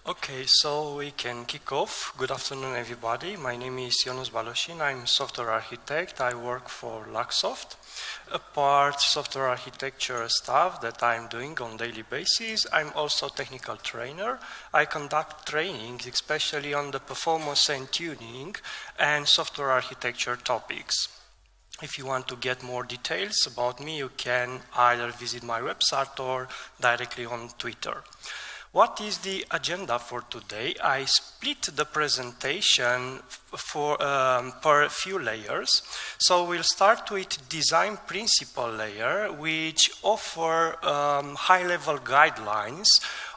Okay, so we can kick off. Good afternoon, everybody. My name is Ionut Balosin. I'm a software architect. I work for Luxsoft. Apart software architecture stuff that I'm doing on daily basis, I'm also technical trainer. I conduct trainings, especially on the performance and tuning and software architecture topics. If you want to get more details about me, you can either visit my website or directly on Twitter. What is the agenda for today? I split the presentation for per few layers. So we'll start with design principle layer, which offer high-level guidelines.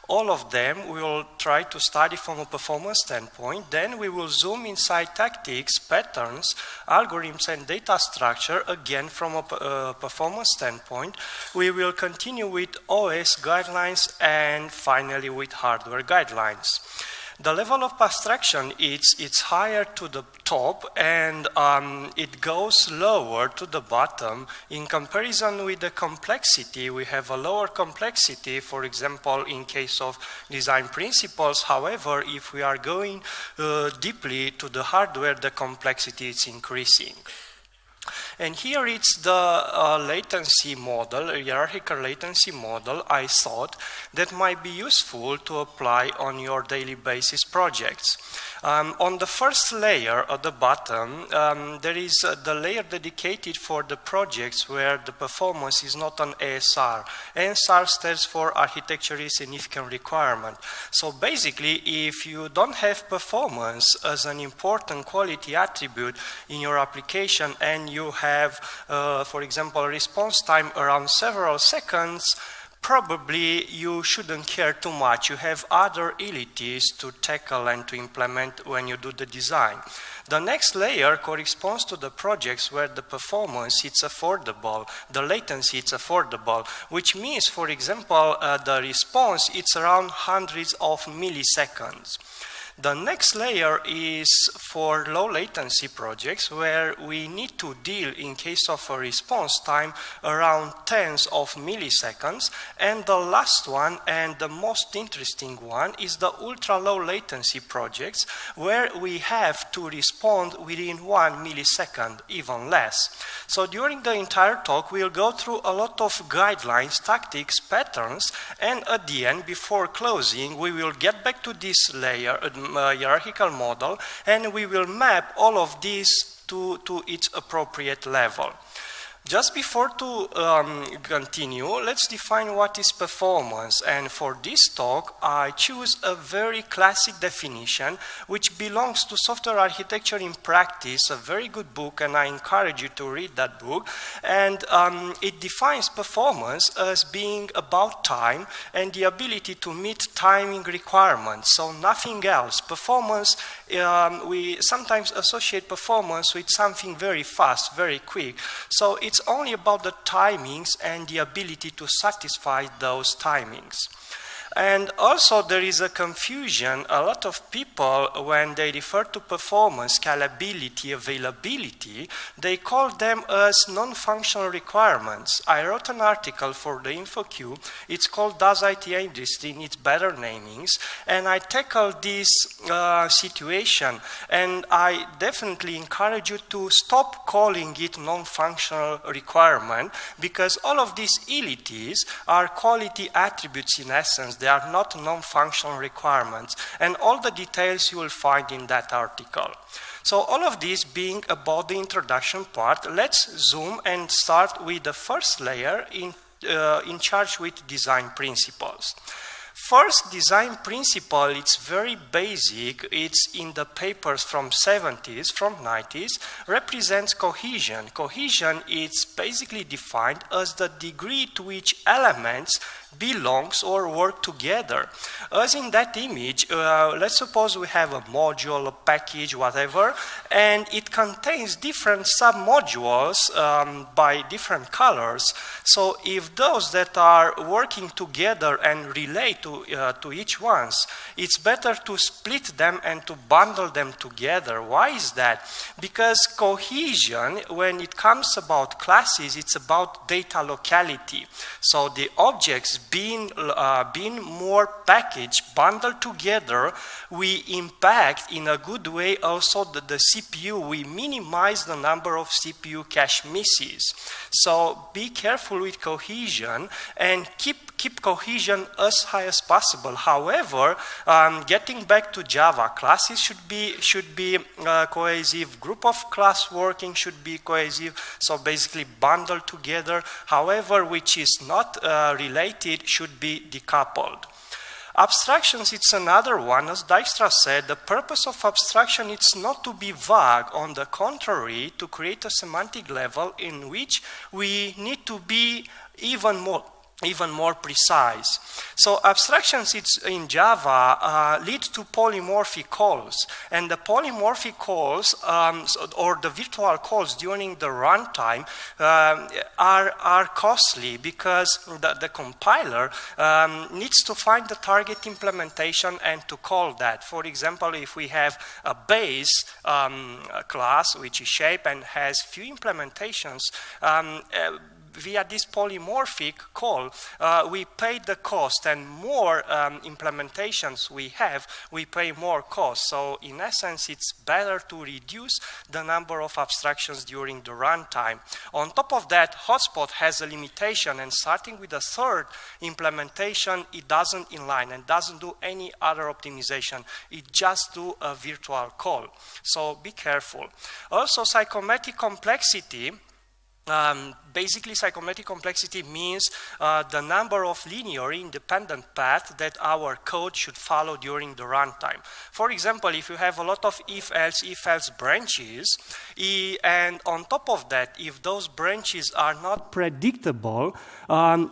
All of them we will try to study from a performance standpoint. Then we will zoom inside tactics, patterns, algorithms, and data structure, again from a performance standpoint. We will continue with OS guidelines and finally with hardware guidelines. The level of abstraction it's higher to the top and it goes lower to the bottom. In comparison with the complexity, we have a lower complexity, for example, in case of design principles. However, if we are going deeply to the hardware, the complexity is increasing. And here it's the latency model, a hierarchical latency model I thought that might be useful to apply on your daily basis projects. On the first layer at the bottom, there is the layer dedicated for the projects where the performance is not an ASR. ASR stands for architecturally significant requirement. So basically, if you don't have performance as an important quality attribute in your application and you have, for example, response time around several seconds, probably you shouldn't care too much. You have other utilities to tackle and to implement when you do the design. The next layer corresponds to the projects where the performance is affordable, the latency is affordable, which means, for example, the response it's around hundreds of milliseconds. The next layer is for low latency projects where we need to deal in case of a response time around tens of milliseconds. And the last one and the most interesting one is the ultra low latency projects where we have to respond within 1 millisecond, even less. So during the entire talk, we'll go through a lot of guidelines, tactics, patterns, and at the end, before closing, we will get back to this layer, hierarchical model, and we will map all of these to its appropriate level. Just before to continue, let's define what is performance. And for this talk, I choose a very classic definition which belongs to Software Architecture in Practice, a very good book, and I encourage you to read that book. And it defines performance as being about time and the ability to meet timing requirements, so nothing else. Performance, we sometimes associate performance with something very fast, very quick. So it's only about the timings and the ability to satisfy those timings. And also there is a confusion. A lot of people, when they refer to performance, scalability, availability, they call them as non-functional requirements. I wrote an article for the InfoQ. It's called Does IT Industry Need Better Namings? And I tackled this situation. And I definitely encourage you to stop calling it non-functional requirement, because all of these utilities are quality attributes in essence. They are not non-functional requirements, and all the details you will find in that article. So all of this being about the introduction part, let's zoom and start with the first layer in charge with design principles. First design principle, it's very basic. It's in the papers from 70s, from 90s, represents cohesion. Cohesion is basically defined as the degree to which elements belongs or work together. As in that image, let's suppose we have a module, a package, whatever, and it contains different sub-modules by different colors. So if those that are working together and relate to each ones, it's better to split them and to bundle them together. Why is that? Because cohesion, when it comes about classes, it's about data locality. So the objects being more packaged, bundled together, we impact in a good way also the CPU. We minimize the number of CPU cache misses. So be careful with cohesion and keep cohesion as high as possible. However, getting back to Java, classes should be cohesive. Group of class working should be cohesive. So basically bundled together. However, which is not related should be decoupled. Abstractions, it's another one. As Dijkstra said, the purpose of abstraction is not to be vague. On the contrary, to create a semantic level in which we need to be even more precise. So abstractions in Java lead to polymorphic calls, and the polymorphic calls or the virtual calls during the runtime are costly because the compiler needs to find the target implementation and to call that. For example, if we have a base class which is shape and has few implementations, via this polymorphic call, we pay the cost, and more implementations we have, we pay more cost. So in essence, it's better to reduce the number of abstractions during the runtime. On top of that, hotspot has a limitation, and starting with a third implementation, it doesn't inline and doesn't do any other optimization. It just do a virtual call. So be careful. Also, psychometric complexity. Basically, psychometric complexity means the number of linear independent paths that our code should follow during the runtime. For example, if you have a lot of if-else branches, and on top of that, if those branches are not predictable,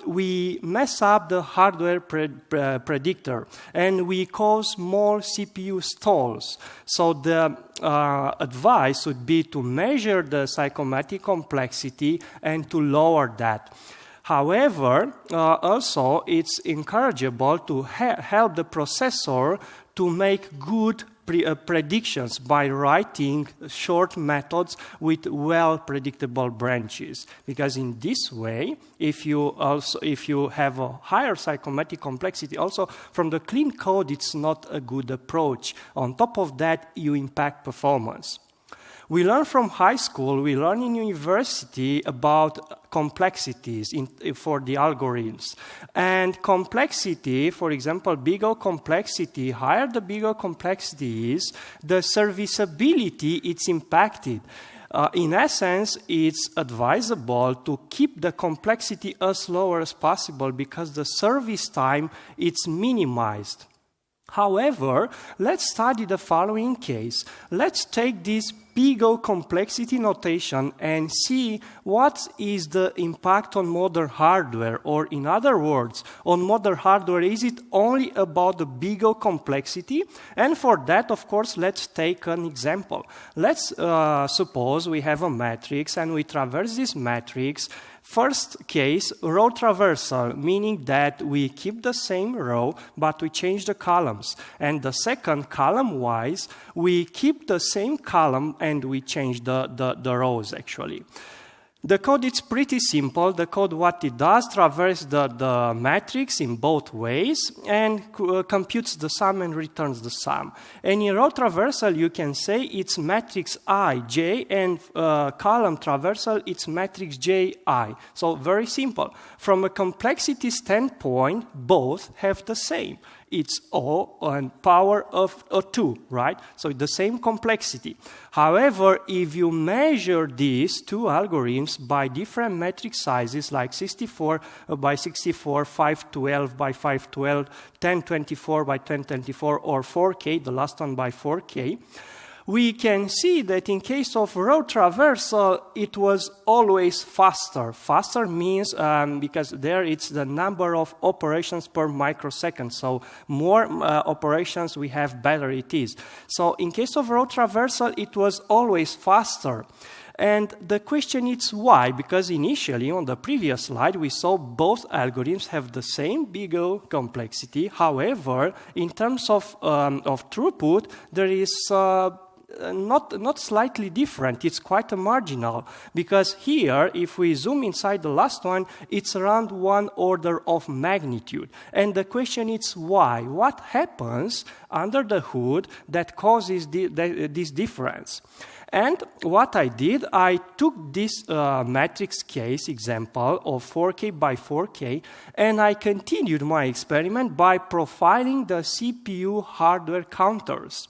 we mess up the hardware predictor, and we cause more CPU stalls. So the advice would be to measure the psychometric complexity and to lower that. However, also it's encourageable to help the processor to make good predictions by writing short methods with well-predictable branches. Because in this way, if you have a higher psychometric complexity, also from the clean code, it's not a good approach. On top of that, you impact performance. We learn from high school, we learn in university about complexities for the algorithms. And complexity, for example, big O complexity, higher the big O complexity is, the serviceability it's impacted. In essence, it's advisable to keep the complexity as low as possible because the service time is minimized. However, let's study the following case. Let's take this big O complexity notation and see what is the impact on modern hardware, or in other words, on modern hardware, is it only about the big O complexity? And for that, of course, let's take an example. Let's suppose we have a matrix and we traverse this matrix. First case, row traversal, meaning that we keep the same row, but we change the columns. And the second, column-wise, we keep the same column and we change the rows, actually. The code is pretty simple. The code, what it does, traverses the matrix in both ways and computes the sum and returns the sum. And in row traversal, you can say it's matrix I, J, and column traversal, it's matrix J, I. So very simple. From a complexity standpoint, both have the same. It's O and power of 2, right? So the same complexity. However, if you measure these two algorithms by different metric sizes, like 64 by 64, 512 by 512, 1024 by 1024, or 4K, the last one by 4K, we can see that in case of row traversal, it was always faster. Faster means because there it's the number of operations per microsecond. So more operations we have, better it is. So in case of row traversal, it was always faster. And the question is why? Because initially, on the previous slide, we saw both algorithms have the same big O complexity. However, in terms of throughput, there is not slightly different. It's quite a marginal, because here, if we zoom inside the last one, it's around 1 order of magnitude. And the question is why? What happens under the hood that causes this difference? And what I did, I took this matrix case example of 4K by 4K, and I continued my experiment by profiling the CPU hardware counters.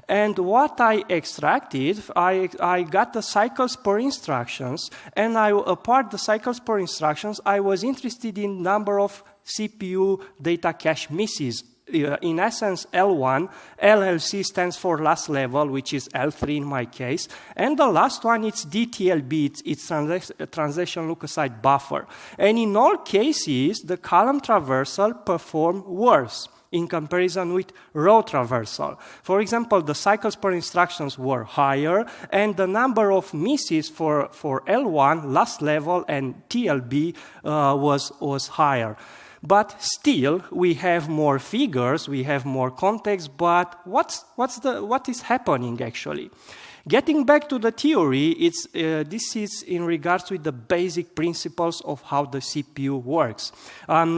And what I extracted, I got the cycles per instructions, and apart the cycles per instructions, I was interested in number of CPU data cache misses. In essence, L1, LLC stands for last level, which is L3 in my case, and the last one, it's DTLB, it's transaction leukocyte buffer. And in all cases, the column traversal performed worse in comparison with row traversal. For example, the cycles per instructions were higher, and the number of misses for L1, last level, and TLB was higher. But still, we have more figures, we have more context, but what is happening actually? Getting back to the theory, this is in regards with the basic principles of how the CPU works.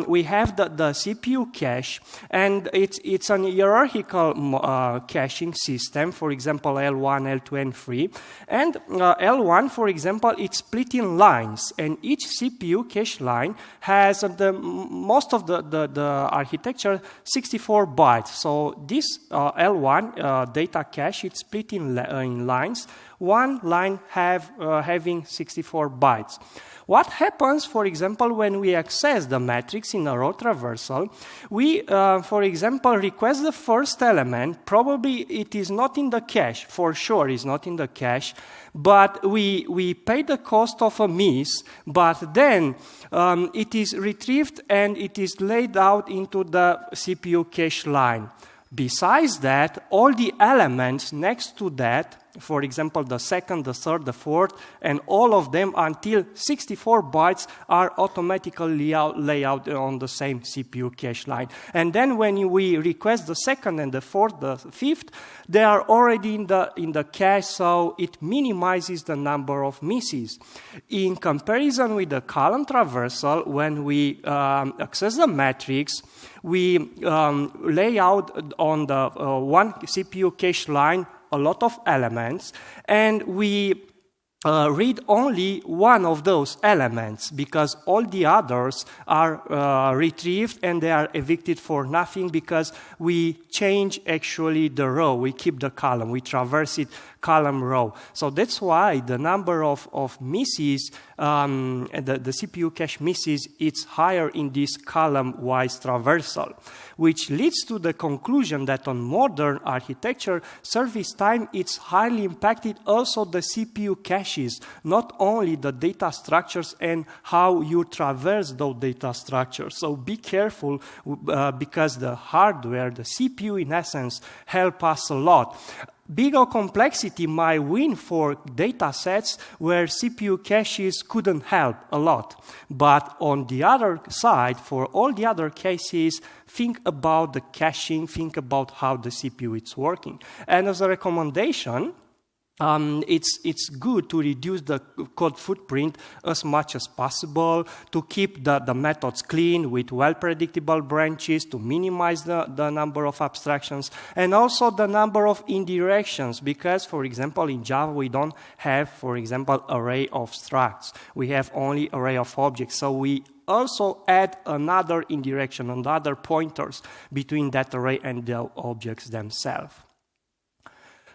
We have the CPU cache, and it's an hierarchical caching system, for example, L1, L2, and 3. And L1, for example, it's split in lines, and each CPU cache line has most of the architecture 64 bytes. So this L1 data cache, it's split in lines, one line having 64 bytes. What happens, for example, when we access the matrix in a row traversal? We, for example, request the first element. Probably it is not in the cache. For sure, it's not in the cache. But we pay the cost of a miss, but then it is retrieved and it is laid out into the CPU cache line. Besides that, all the elements next to that, for example, the second, the third, the fourth, and all of them until 64 bytes are automatically laid out on the same CPU cache line. And then when we request the second and the fourth, the fifth, they are already in the cache, so it minimizes the number of misses. In comparison with the column traversal, when we access the matrix, we lay out on the one CPU cache line a lot of elements, and we read only one of those elements because all the others are retrieved and they are evicted for nothing because we change actually the row. We keep the column. We traverse it column row. So that's why the number of misses, the CPU cache misses, it's higher in this column-wise traversal, which leads to the conclusion that on modern architecture, service time is highly impacted also the CPU caches, not only the data structures and how you traverse those data structures. So be careful because the hardware, the CPU in essence, help us a lot. Bigger complexity might win for data sets where CPU caches couldn't help a lot. But on the other side, for all the other cases, think about the caching, think about how the CPU is working. And as a recommendation, it's good to reduce the code footprint as much as possible, to keep the methods clean with well-predictable branches, to minimize the number of abstractions, and also the number of indirections, because, for example, in Java, we don't have, for example, array of structs. We have only array of objects, so we also add another indirection, another pointers between that array and the objects themselves.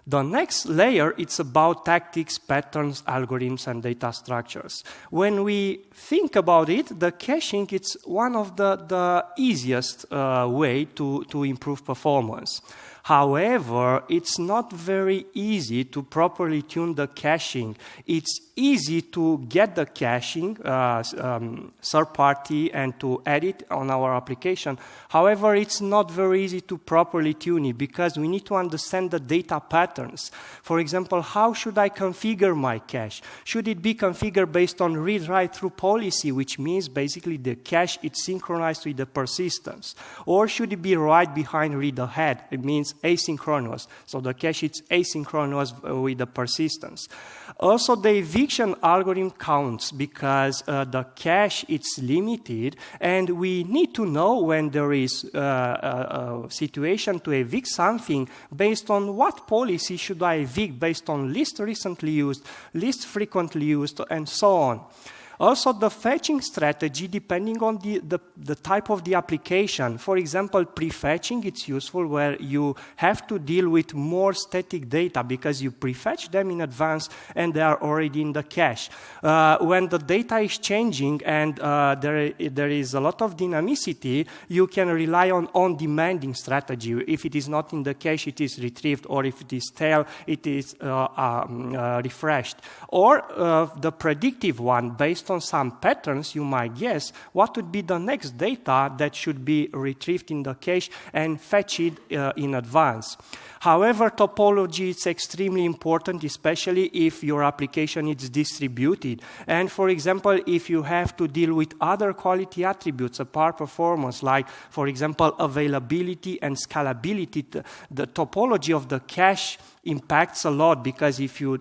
The next layer, it's about tactics, patterns, algorithms, and data structures. When we think about it, the caching is one of the easiest way to improve performance. However, it's not very easy to properly tune the caching. It's easy to get the caching, third party, and to add it on our application. However, it's not very easy to properly tune it because we need to understand the data patterns. For example, how should I configure my cache? Should it be configured based on read-write-through policy, which means basically the cache is synchronized with the persistence? Or should it be right behind read-ahead? It means asynchronous. So the cache is asynchronous with the persistence. Also, the eviction algorithm counts because the cache is limited, and we need to know when there is a situation to evict something based on what policy should I evict, based on least recently used, least frequently used, and so on. Also, the fetching strategy, depending on the type of the application. For example, prefetching, it's useful where you have to deal with more static data because you prefetch them in advance and they are already in the cache. When the data is changing and there is a lot of dynamicity, you can rely on on-demanding strategy. If it is not in the cache, it is retrieved, or if it is stale, it is refreshed. Or the predictive one, based on some patterns, you might guess what would be the next data that should be retrieved in the cache and fetch it in advance. However, topology is extremely important, especially if your application is distributed. And for example, if you have to deal with other quality attributes apart performance, like, for example, availability and scalability, the topology of the cache impacts a lot, because if you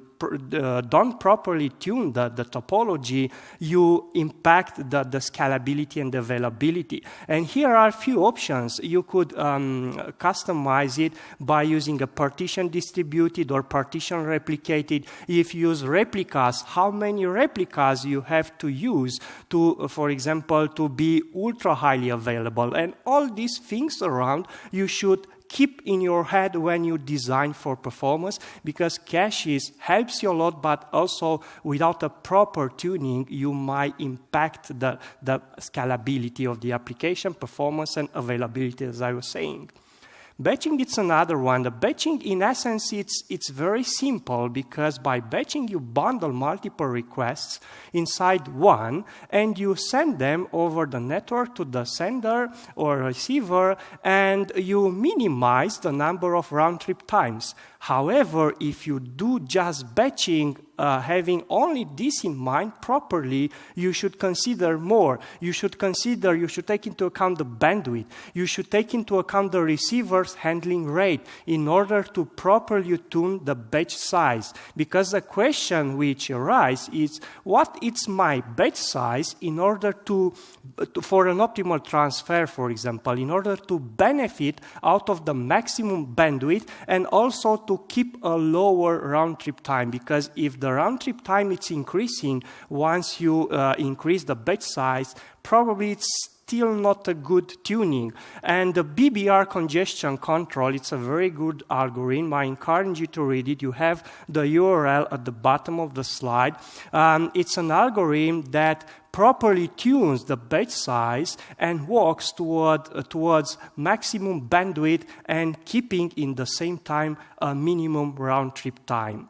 don't properly tune the topology, you impact the scalability and the availability. And here are a few options. You could customize it by using a partition distributed or partition replicated. If you use replicas, how many replicas you have to use to, for example, to be ultra highly available. And all these things around you should keep in your head when you design for performance, because caches helps you a lot, but also without a proper tuning, you might impact the scalability of the application, performance, and availability, as I was saying. Batching, it's another one. The batching, in essence, it's very simple, because by batching, you bundle multiple requests inside one, and you send them over the network to the sender or receiver, and you minimize the number of round-trip times. However, if you do just batching, having only this in mind properly, you should consider more. You should take into account the bandwidth. You should take into account the receiver's handling rate in order to properly tune the batch size. Because the question which arises is, what is my batch size in order for an optimal transfer, for example, in order to benefit out of the maximum bandwidth and also to keep a lower round-trip time? Because if the round-trip time is increasing, once you increase the batch size, probably it's still not a good tuning. And the BBR congestion control, it's a very good algorithm. I encourage you to read it. You have the URL at the bottom of the slide. It's an algorithm that properly tunes the batch size and works towards maximum bandwidth and keeping in the same time a minimum round-trip time.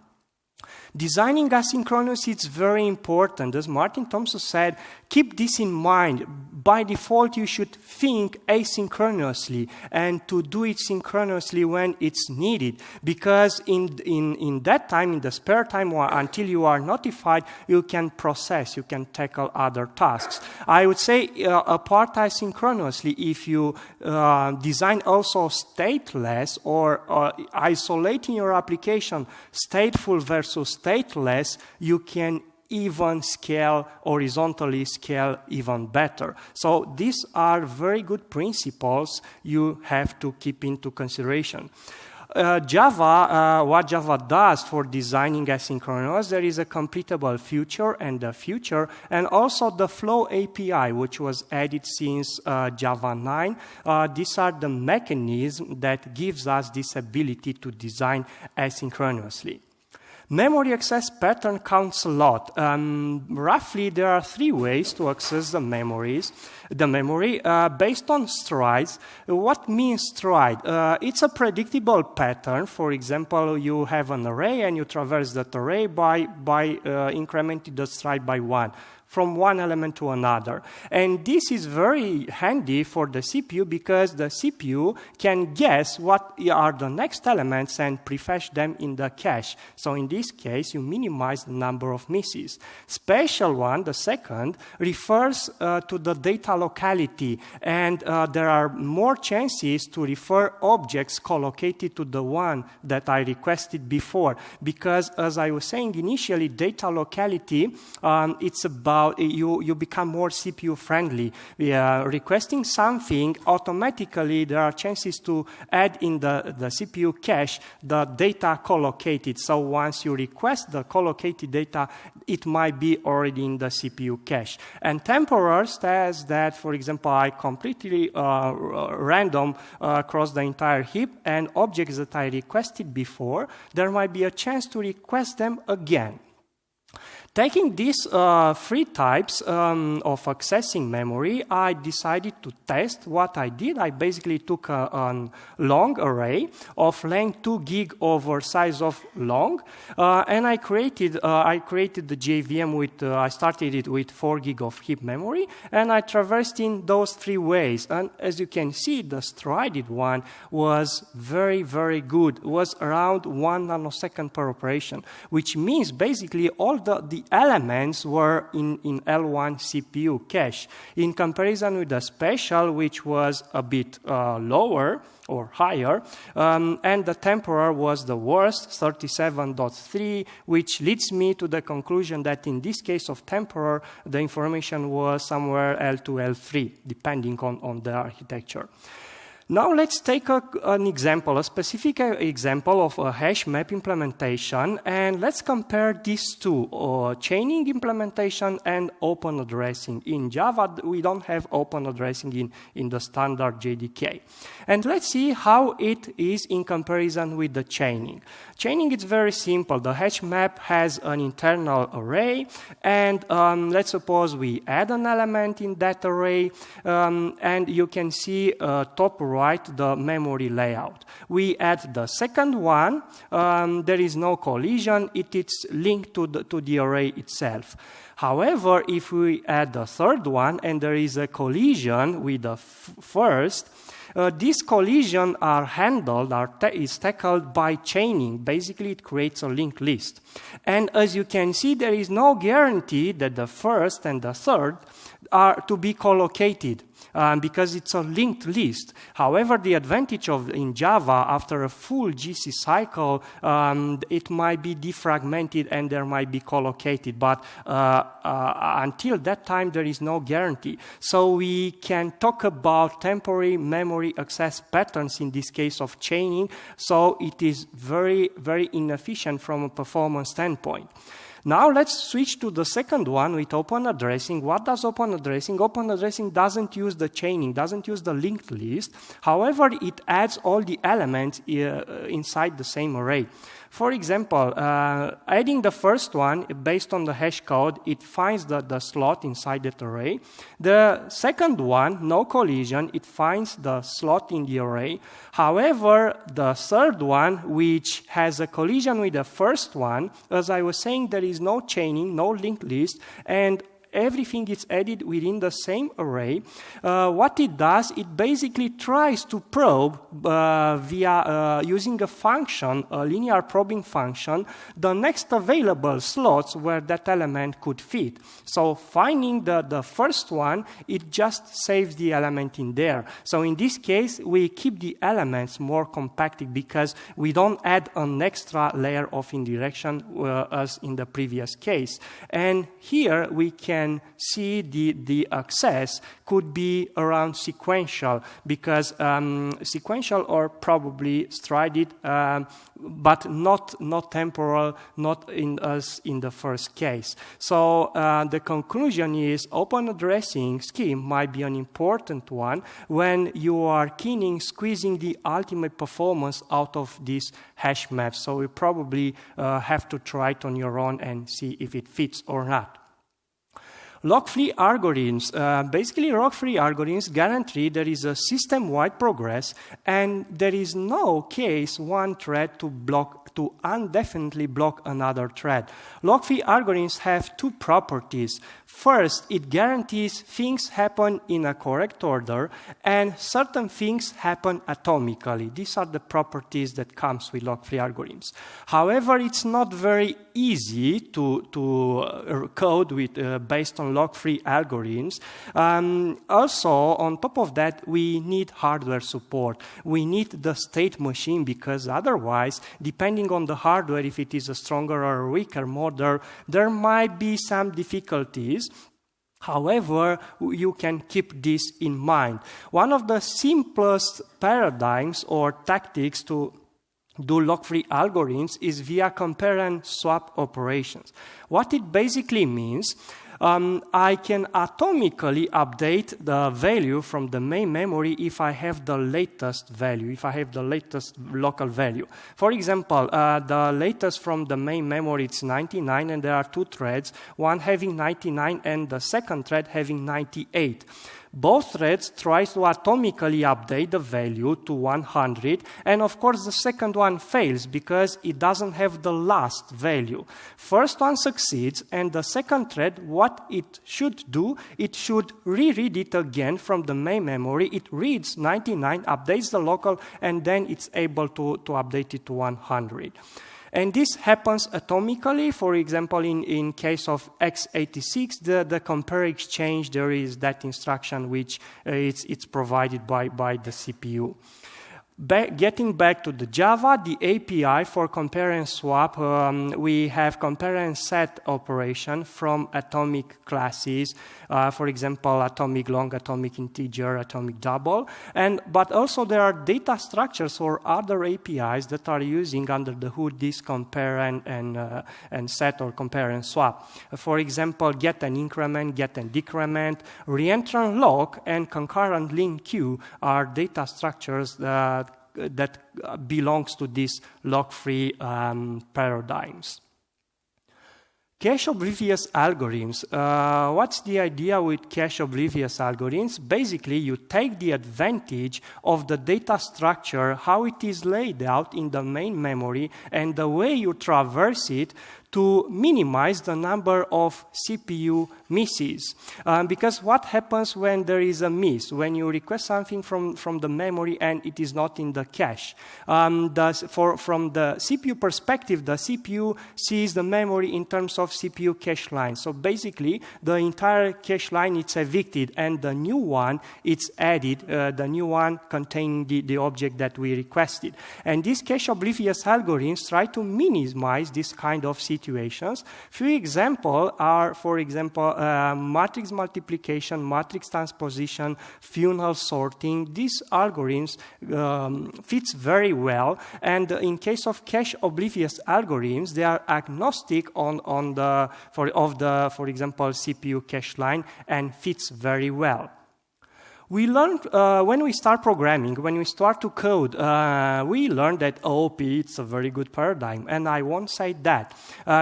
Designing asynchronous is very important. As Martin Thompson said, keep this in mind. By default, you should think asynchronously and to do it synchronously when it's needed. Because in that time, in the spare time, or until you are notified, you can process, you can tackle other tasks. I would say apart asynchronously, if you design also stateless or isolating your application stateful versus stateless, you can even scale, horizontally scale even better. So these are very good principles you have to keep into consideration. What Java does for designing asynchronous, there is a completable future, and also the Flow API, which was added since Java 9. These are the mechanisms that gives us this ability to design asynchronously. Memory access pattern counts a lot. Roughly, there are 3 ways to access the memory based on strides. What means stride? It's a predictable pattern. For example, you have an array and you traverse that array by incrementing the stride by 1. from one element to another. And this is very handy for the CPU because the CPU can guess what are the next elements and prefetch them in the cache. So in this case, you minimize the number of misses. Special one, the second, refers to the data locality, and there are more chances to refer objects collocated to the one that I requested before, because as I was saying initially, data locality, it's about you become more CPU friendly. Requesting something, automatically there are chances to add in the CPU cache the data collocated. So once you request the collocated data, it might be already in the CPU cache. And temporal says that, for example, I completely random across the entire heap, and objects that I requested before, there might be a chance to request them again. Taking these three types of accessing memory, I decided to test what I did. I basically took a long array of length 2 gig over size of long, and I created the JVM with, I started it with 4 gig of heap memory, and I traversed in those 3 ways. And as you can see, the strided one was very, very good. It was around 1 nanosecond per operation, which means basically all the elements were in L1 CPU cache, in comparison with the special, which was a bit lower or higher, and the temporal was the worst, 37.3, which leads me to the conclusion that in this case of temporal, the information was somewhere L2, L3, depending on the architecture. Now let's take an example, a specific example of a hash map implementation, and let's compare these two, chaining implementation and open addressing. In Java, we don't have open addressing in the standard JDK. And let's see how it is in comparison with the chaining. Chaining is very simple. The hash map has an internal array, and let's suppose we add an element in that array, and you can see top right the memory layout. We add the second one, there is no collision, it is linked to the array itself. However, if we add the third one and there is a collision with the first, these collisions are handled, is tackled by chaining. Basically, it creates a linked list. And as you can see, there is no guarantee that the first and the third are to be collocated, because it's a linked list. However, the advantage in Java, after a full GC cycle, it might be defragmented and there might be collocated, but until that time, there is no guarantee. So we can talk about temporary memory access patterns in this case of chaining, so it is very, very inefficient from a performance standpoint. Now let's switch to the second one with open addressing. What does open addressing? Open addressing doesn't use the chaining, doesn't use the linked list. However, it adds all the elements inside the same array. For example, adding the first one, based on the hash code, it finds the slot inside that array. The second one, no collision, it finds the slot in the array. However, the third one, which has a collision with the first one, as I was saying, there is no chaining, no linked list, and everything is added within the same array. What it does, it basically tries to probe via using a function, a linear probing function, the next available slots where that element could fit. So finding the first one, it just saves the element in there. So in this case, we keep the elements more compacted because we don't add an extra layer of indirection as in the previous case. And here we can see the access could be around sequential, because sequential or probably strided, but not temporal, not as in the first case. So the conclusion is open addressing scheme might be an important one when you are squeezing the ultimate performance out of these hash maps. So you probably have to try it on your own and see if it fits or not. Lock-free algorithms, basically lock-free algorithms guarantee there is a system-wide progress and there is no case one thread to indefinitely block another thread. Lock-free algorithms have two properties. First, it guarantees things happen in a correct order and certain things happen atomically. These are the properties that comes with lock-free algorithms. However, it's not very easy to code with based on lock-free algorithms. Also, on top of that, we need hardware support. We need the state machine because otherwise, depending on the hardware, if it is a stronger or a weaker model, there might be some difficulties. However, you can keep this in mind. One of the simplest paradigms or tactics to do lock-free algorithms is via compare and swap operations. What it basically means, I can atomically update the value from the main memory if I have the latest value, if I have the latest local value. For example, the latest from the main memory is 99 and there are two threads, one having 99 and the second thread having 98. Both threads try to atomically update the value to 100, and of course the second one fails because it doesn't have the last value. First one succeeds, and the second thread, what it should do, it should reread it again from the main memory. It reads 99, updates the local, and then it's able to update it to 100. And this happens atomically. For example, in case of x86, the compare exchange, there is that instruction which it's provided by the CPU. Getting back to the Java, the API for compare and swap, we have compare and set operation from atomic classes, for example, atomic long, atomic integer, atomic double, but also there are data structures or other APIs that are using under the hood this compare and set or compare and swap. For example, get and increment, get and decrement, reentrant lock, and concurrent link queue are data structures that belongs to these lock-free paradigms. Cache-oblivious algorithms. What's the idea with cache-oblivious algorithms? Basically, you take the advantage of the data structure, how it is laid out in the main memory, and the way you traverse it to minimize the number of CPU misses. Because what happens when there is a miss? When you request something from the memory and it is not in the cache. From the CPU perspective, the CPU sees the memory in terms of CPU cache line. So basically, the entire cache line is evicted and the new one it's added, the new one containing the object that we requested. And these cache-oblivious algorithms try to minimize this kind of situations. Few examples are, for example, matrix multiplication, matrix transposition, funnel sorting. These algorithms fits very well, and in case of cache-oblivious algorithms, they are agnostic on the for example, CPU cache line and fits very well. We learned when we start programming, when we start to code, we learned that OOP is a very good paradigm, and I won't say that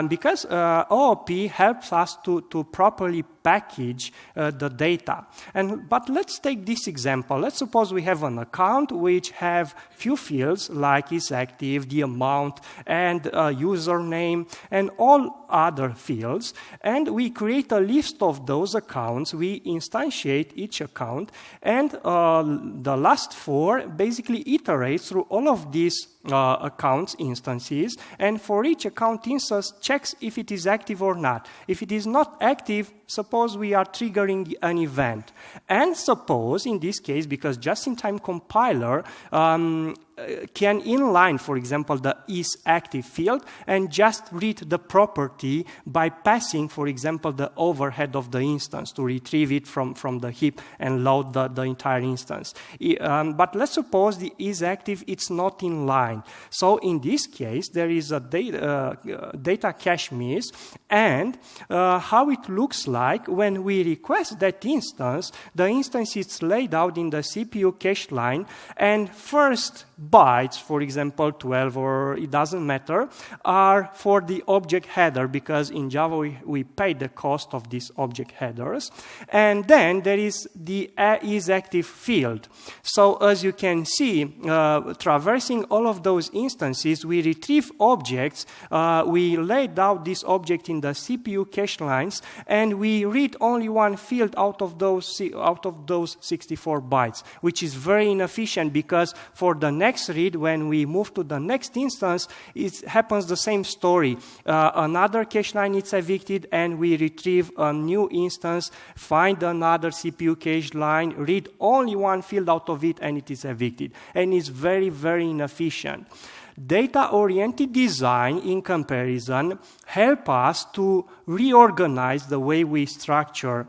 because OOP helps us to properly package the data. But let's take this example. Let's suppose we have an account which have few fields like is active, the amount, and username, and all other fields, and we create a list of those accounts. We instantiate each account, and the last four basically iterates through all of these accounts instances, and for each account instance checks if it is active or not. If it is not active, suppose we are triggering an event. And suppose in this case, because just-in-time compiler can inline, for example, the isActive field and just read the property by passing, for example, the overhead of the instance to retrieve it from the heap and load the entire instance. But let's suppose the isActive it's not inline. line. So in this case, there is a data cache miss, and how it looks like when we request that instance, the instance is laid out in the CPU cache line, and first bytes, for example 12 or it doesn't matter, are for the object header, because in Java we pay the cost of these object headers. And then there is the isActive field. So as you can see, traversing all of those instances, we retrieve objects, we laid out this object in the CPU cache lines, and we read only one field out of those 64 bytes, which is very inefficient, because for the next read, when we move to the next instance, it happens the same story. Another cache line is evicted, and we retrieve a new instance, find another CPU cache line, read only one field out of it, and it is evicted. And it's very, very inefficient. Data-oriented design, in comparison, help us to reorganize the way we structure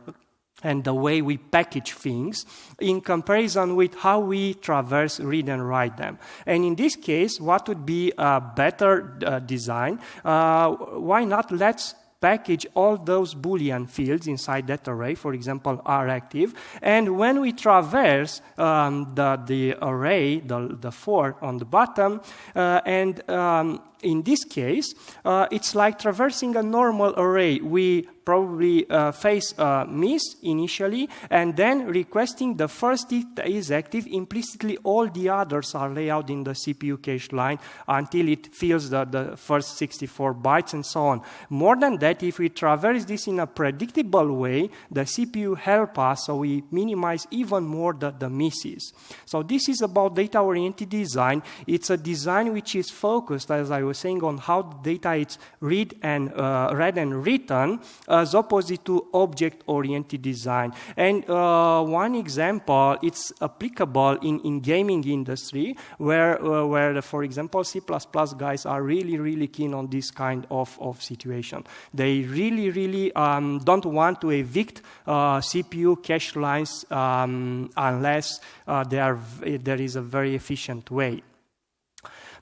and the way we package things in comparison with how we traverse, read, and write them. And in this case, what would be a better design? Why not let's package all those Boolean fields inside that array, for example, are active, and when we traverse the array, the 4 on the bottom, in this case, it's like traversing a normal array. We probably face a miss initially, and then requesting the first is active. Implicitly, all the others are laid out in the CPU cache line until it fills the first 64 bytes and so on. More than that, if we traverse this in a predictable way, the CPU helps us, so we minimize even more the misses. So this is about data-oriented design. It's a design which is focused, as I was saying, on how data is read and written, as opposite to object-oriented design. And one example, it's applicable in gaming industry, where for example, C++ guys are really, really keen on this kind of situation. They really don't want to evict CPU cache lines unless there is a very efficient way.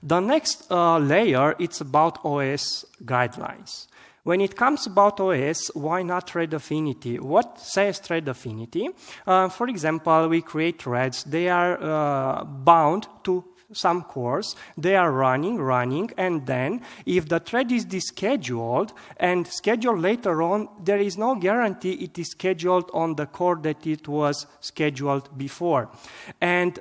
The next layer, it's about OS guidelines. When it comes about OS, why not thread affinity? What says thread affinity? For example, we create threads. They are bound to some cores. They are running, and then if the thread is descheduled and scheduled later on, there is no guarantee it is scheduled on the core that it was scheduled before. And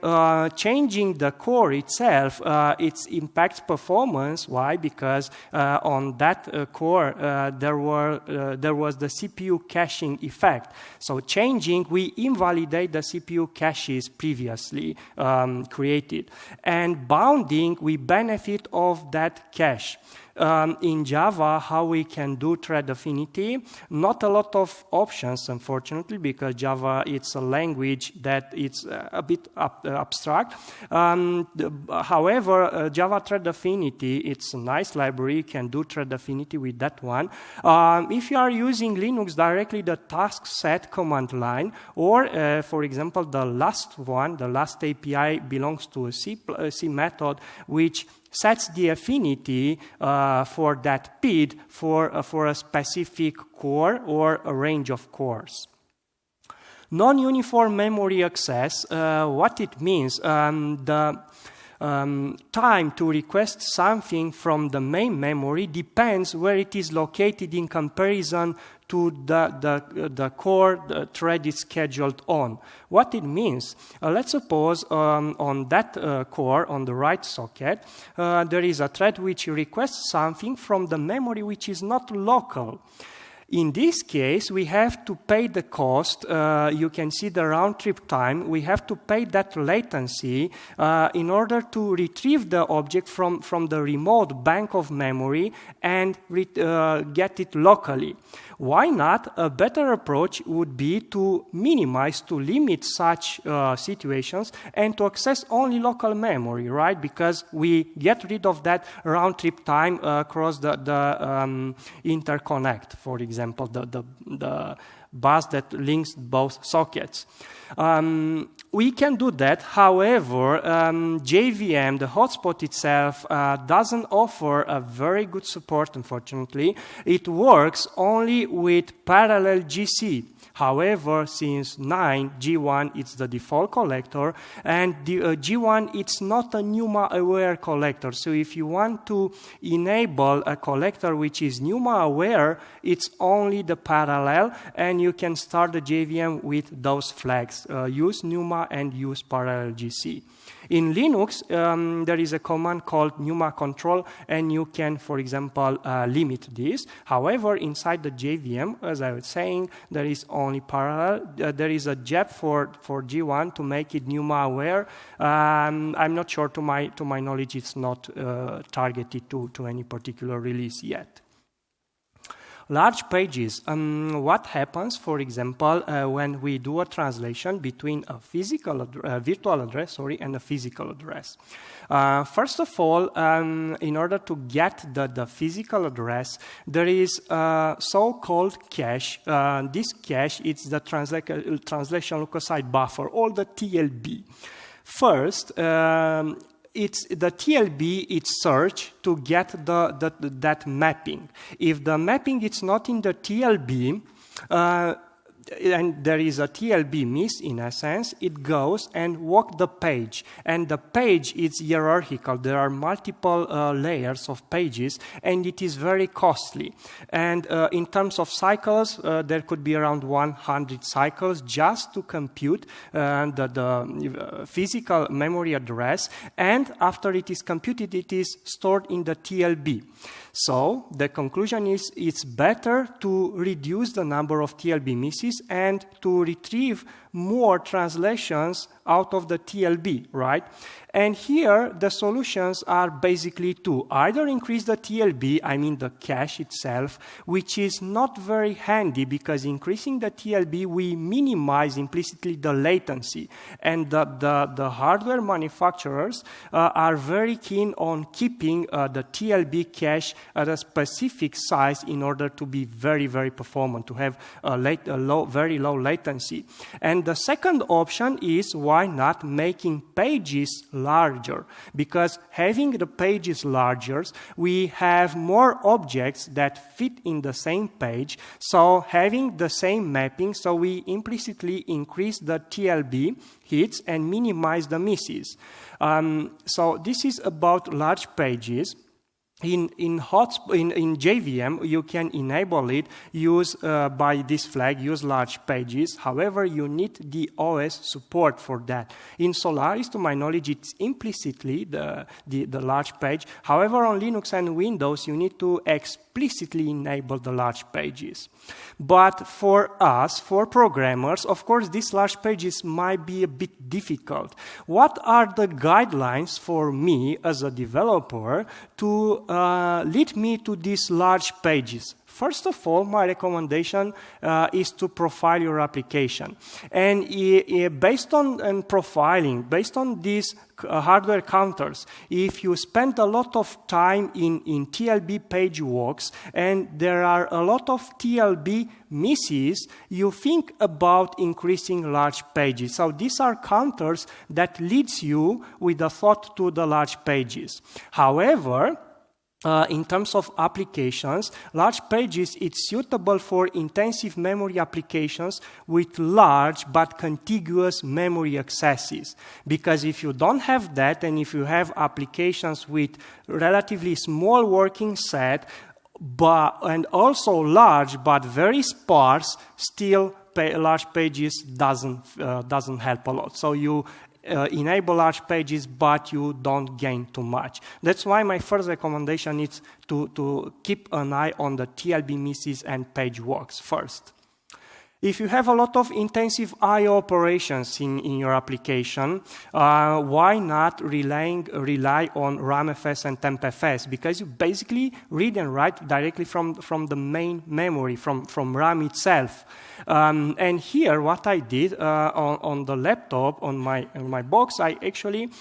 changing the core itself, it impacts performance. Why? Because on that core, there was the CPU caching effect. So changing, we invalidate the CPU caches previously created. And bounding, we benefit of that cache. In Java, how we can do thread affinity, not a lot of options, unfortunately, because Java, it's a language that it's a bit abstract. However, Java thread affinity, it's a nice library. You can do thread affinity with that one. If you are using Linux directly, the task set command line, or for example, the last one, the last API belongs to a C method, which sets the affinity for that PID for a specific core or a range of cores. Non-uniform memory access, what it means, the time to request something from the main memory depends where it is located in comparison to the core the thread is scheduled on. What it means, let's suppose on that core, on the right socket, there is a thread which requests something from the memory which is not local. In this case, we have to pay the cost. You can see the round trip time. We have to pay that latency in order to retrieve the object from the remote bank of memory and get it locally. Why not? A better approach would be to minimize, to limit such situations and to access only local memory, right? Because we get rid of that round trip time across the interconnect, for example, the bus that links both sockets. we can do that. However, JVM, the hotspot itself, doesn't offer a very good support, unfortunately. It works only with parallel GC. However, since 9, G1 is the default collector, and the G1 it's not a NUMA-aware collector. So if you want to enable a collector which is NUMA-aware, it's only the parallel, and you can start the JVM with those flags. Use NUMA and use parallel GC. In Linux, there is a command called NUMA control, and you can, for example, limit this. However, inside the JVM, as I was saying, there is only parallel. There is a JEP for G1 to make it NUMA aware. I'm not sure, to my knowledge, it's not targeted to any particular release yet. Large pages. What happens, for example, when we do a translation between a virtual address, and a physical address? First of all, in order to get the physical address, there is a so-called cache. This cache is the translation leukocyte buffer, or the TLB. First, it's the TLB, it's search to get that mapping. If the mapping is not in the TLB, and there is a TLB miss, in a sense, it goes and walk the page. And the page is hierarchical. There are multiple layers of pages, and it is very costly. And in terms of cycles, there could be around 100 cycles just to compute the physical memory address. And after it is computed, it is stored in the TLB. So the conclusion is it's better to reduce the number of TLB misses and to retrieve more translations out of the TLB, right? And here, the solutions are basically two. Either increase the TLB, I mean the cache itself, which is not very handy because increasing the TLB, we minimize implicitly the latency. And the hardware manufacturers are very keen on keeping the TLB cache at a specific size in order to be very, very performant, to have a very low latency. And the second option is, why not making pages larger? Because having the pages larger, we have more objects that fit in the same page, so having the same mapping, so we implicitly increase the TLB hits and minimize the misses. So this is about large pages. In JVM, you can enable it, use by this flag, use large pages. However, you need the OS support for that. In Solaris, to my knowledge, it's implicitly the large page. However, on Linux and Windows, you need to explicitly enable the large pages. But for us, for programmers, of course, these large pages might be a bit difficult. What are the guidelines for me as a developer to lead me to these large pages? First of all, my recommendation is to profile your application. And based on profiling, based on these hardware counters, if you spend a lot of time in TLB page walks and there are a lot of TLB misses, you think about increasing large pages. So these are counters that leads you with a thought to the large pages. However, in terms of applications, large pages, it's suitable for intensive memory applications with large but contiguous memory accesses. Because if you don't have that, and if you have applications with relatively small working set, and also large but very sparse, still large pages doesn't help a lot. So you enable large pages, but you don't gain too much. That's why my first recommendation is to keep an eye on the TLB misses and page walks first. If you have a lot of intensive I/O operations in your application, why not rely on RAMFS and TempFS? Because you basically read and write directly from the main memory, from RAM itself. And here, what I did on the laptop, on my box, I actually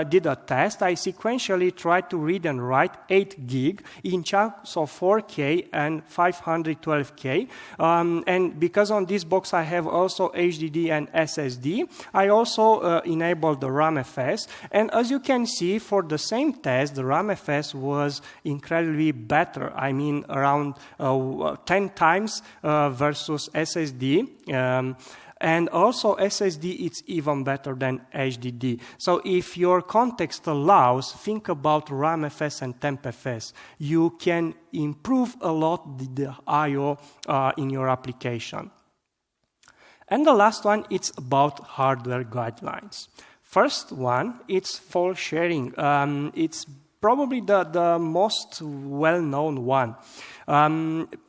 did a test. I sequentially tried to read and write 8 gig in chunks of 4K and 512K. And because on on this box I have also HDD and SSD. I also enabled the RAMFS, and as you can see, for the same test, the RAMFS was incredibly better. I mean, around 10 times versus SSD. And also SSD, it's even better than HDD. So if your context allows, think about RAMFS and TempFS. You can improve a lot the I/O in your application. And the last one, it's about hardware guidelines. First one, it's fault sharing. It's probably the most well-known one.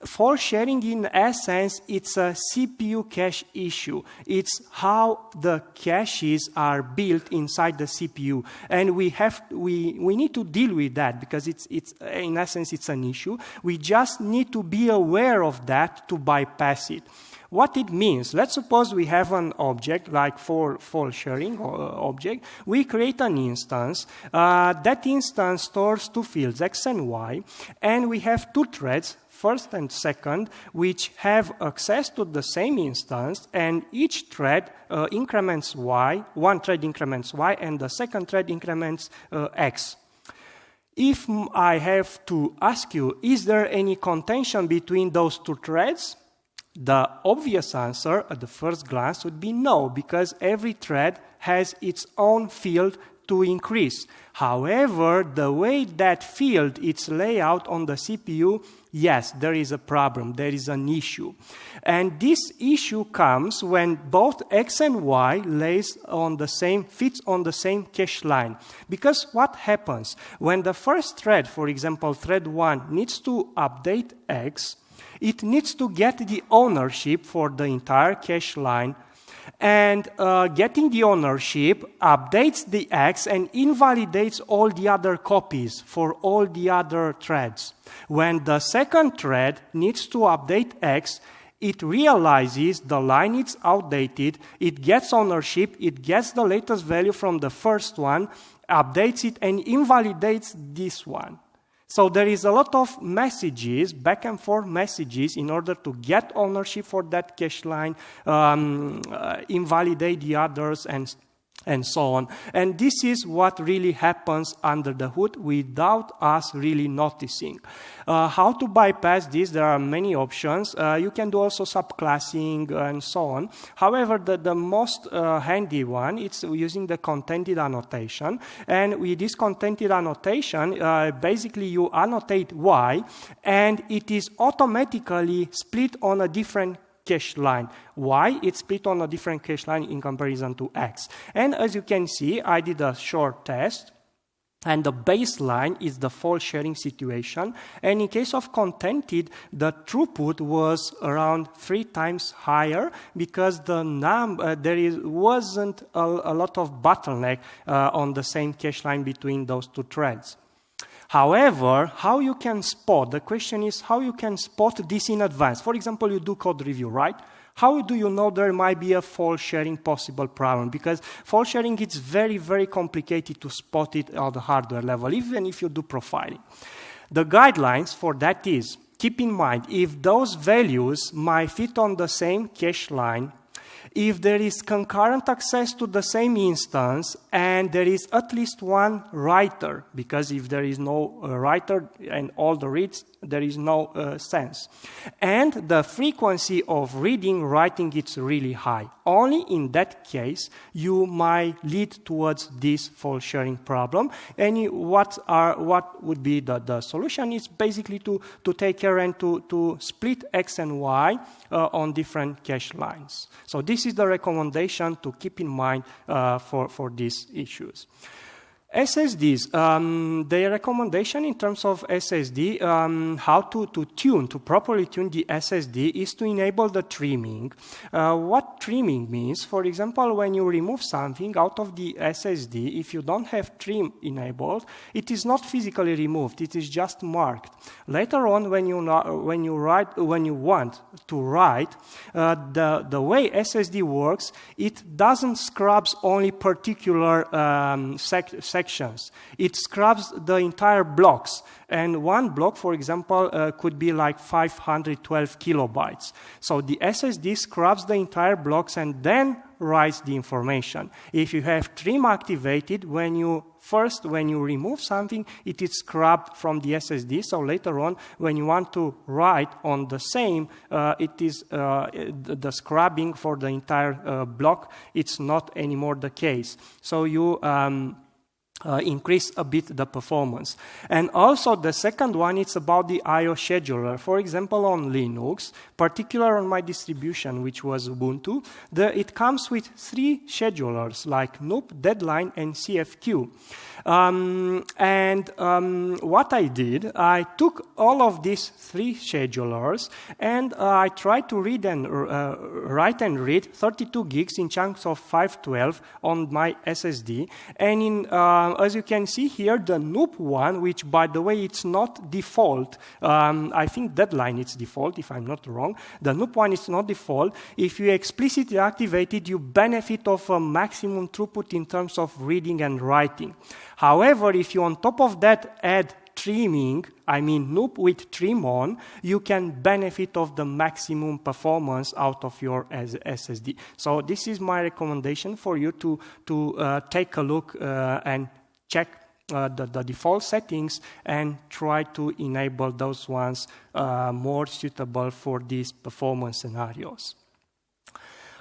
Fault sharing, in essence, it's a CPU cache issue. It's how the caches are built inside the CPU, and we need to deal with that because it's in essence it's an issue. We just need to be aware of that to bypass it. What it means, let's suppose we have an object like fault sharing object. We create an instance. That instance stores two fields, X and Y, and we have two threads, first and second, which have access to the same instance, and each thread increments Y, one thread increments Y, and the second thread increments X. If I have to ask you, is there any contention between those two threads? The obvious answer at the first glance would be no, because every thread has its own field to increase. However, the way that field is laid out on the CPU, yes, there is a problem, there is an issue. And this issue comes when both X and Y fits on the same cache line. Because what happens? When the first thread, for example, thread 1, needs to update X, it needs to get the ownership for the entire cache line, and getting the ownership updates the X and invalidates all the other copies for all the other threads. When the second thread needs to update X, it realizes the line is outdated, it gets ownership, it gets the latest value from the first one, updates it, and invalidates this one. So there is a lot of messages, back and forth messages, in order to get ownership for that cache line, invalidate the others, and so on. And this is what really happens under the hood without us really noticing. How to bypass this? There are many options. You can do also subclassing and so on. However, the most handy one is using the contented annotation. And with this contented annotation, basically you annotate Y, and it is automatically split on a different cache line. Y, it's split on a different cache line in comparison to X. And as you can see, I did a short test, and the baseline is the fault sharing situation. And in case of contented, the throughput was around 3 times higher because wasn't a lot of bottleneck on the same cache line between those two threads. However, how you can spot, the question is how you can spot this in advance. For example, you do code review, right? How do you know there might be a fault sharing possible problem? Because fault sharing is very, very complicated to spot it at the hardware level, even if you do profiling. The guidelines for that is, keep in mind, if those values might fit on the same cache line, if there is concurrent access to the same instance, and there is at least one writer, because if there is no writer and all the reads, there is no sense. And the frequency of reading, writing, it's really high. Only in that case, you might lead towards this fault sharing problem. And what would be the solution is basically to take care and to split X and Y on different cache lines. So this is the recommendation to keep in mind for these issues. SSDs, the recommendation in terms of SSD, how to properly tune the SSD is to enable the trimming. What trimming means, for example, when you remove something out of the SSD, if you don't have trim enabled, it is not physically removed, it is just marked. Later on, when you want to write, the way SSD works, it doesn't scrubs only particular sections sections. It scrubs the entire blocks. And one block, for example, could be like 512 kilobytes. So the SSD scrubs the entire blocks and then writes the information. If you have trim activated, when you remove something, it is scrubbed from the SSD. So later on, when you want to write on the same, it is the scrubbing for the entire block. It's not anymore the case. So you increase a bit the performance. And also the second one, it's about the I/O scheduler. For example, on Linux, particular on my distribution, which was Ubuntu, it comes with 3 schedulers like Noop, Deadline, and CFQ. What I did, I took all of these 3 schedulers and I tried to write and read 32 gigs in chunks of 512 on my SSD. And as you can see here, the Noop one, which by the way, it's not default. I think Deadline is default, if I'm not wrong. The Noop one is not default. If you explicitly activate it, you benefit of a maximum throughput in terms of reading and writing. However, if you on top of that add trimming, I mean Noop with trim on, you can benefit of the maximum performance out of your SSD. So this is my recommendation for you to take a look and check the default settings and try to enable those ones more suitable for these performance scenarios.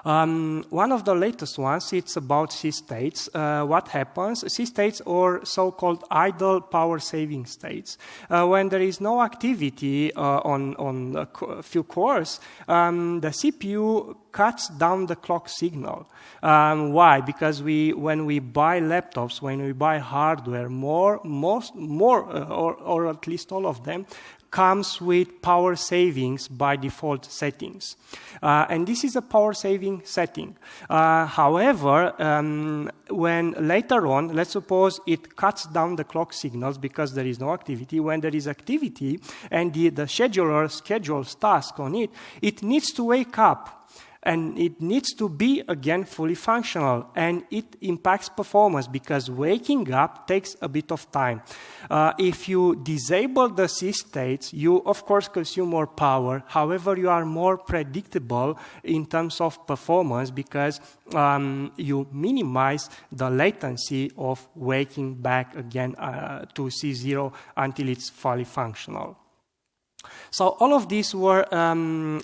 One of the latest ones, it's about C-states. What happens? C-states are so-called idle power-saving states. When there is no activity on a few cores, the CPU cuts down the clock signal. Why? Because when we buy laptops, when we buy hardware, more or at least all of them, comes with power savings by default settings. And this is a power saving setting. However, when later on, let's suppose it cuts down the clock signals because there is no activity. When there is activity and the scheduler schedules tasks on it, it needs to wake up. And it needs to be, again, fully functional. And it impacts performance because waking up takes a bit of time. If you disable the C states, you, of course, consume more power. However, you are more predictable in terms of performance because you minimize the latency of waking back again to C0 until it's fully functional. So all of these were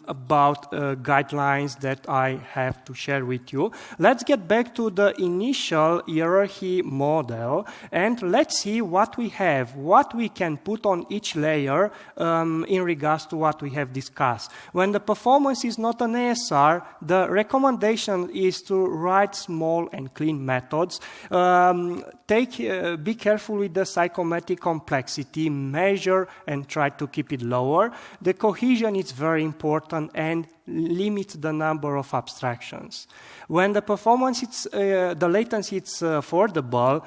about guidelines that I have to share with you. Let's get back to the initial hierarchy model and let's see what we have, what we can put on each layer in regards to what we have discussed. When the performance is not an ASR, the recommendation is to write small and clean methods. Be careful with the psychometric complexity, measure and try to keep it lower. The cohesion is very important and limit the number of abstractions. When the performance, the latency is affordable,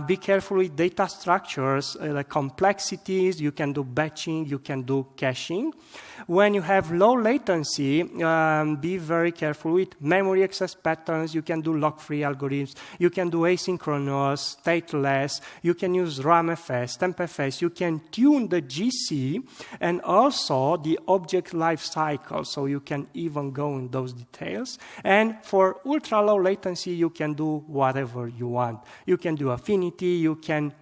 be careful with data structures, the complexities, you can do batching, you can do caching. When you have low latency, be very careful with memory access patterns, you can do lock-free algorithms, you can do asynchronous, stateless, you can use RAMFS, TempFS, you can tune the GC and also the object lifecycle, so you can even go in those details. And for ultra-low latency, you can do whatever you want. You can do affinity, you can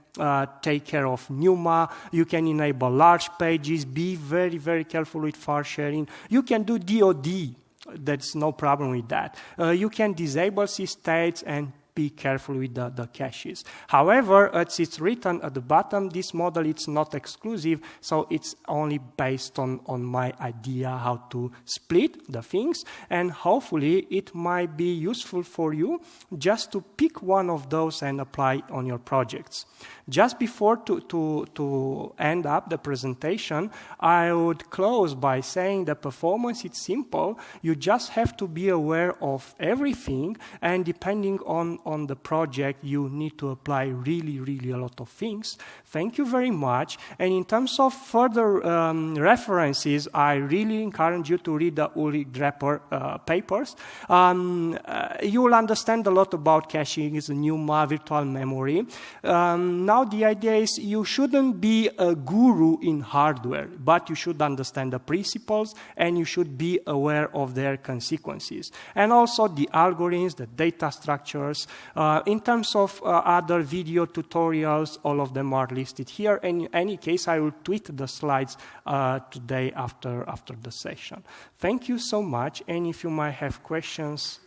take care of NUMA, you can enable large pages, be very, very careful with file sharing. You can do DoD, that's no problem with that. You can disable C-states and be careful with the caches. However, as it's written at the bottom, this model is not exclusive, so it's only based on my idea how to split the things, and hopefully it might be useful for you just to pick one of those and apply on your projects. Just before to end up the presentation, I would close by saying the performance is simple. You just have to be aware of everything, and depending on on the project, you need to apply really a lot of things. Thank you very much. And in terms of further references, I really encourage you to read the Ulrich Draper papers. You will understand a lot about caching, is a new virtual memory. Now the idea is you shouldn't be a guru in hardware, but you should understand the principles and you should be aware of their consequences. And also the algorithms, the data structures. In terms of other video tutorials, all of them are listed here. And in any case, I will tweet the slides today after the session. Thank you so much. And if you might have questions,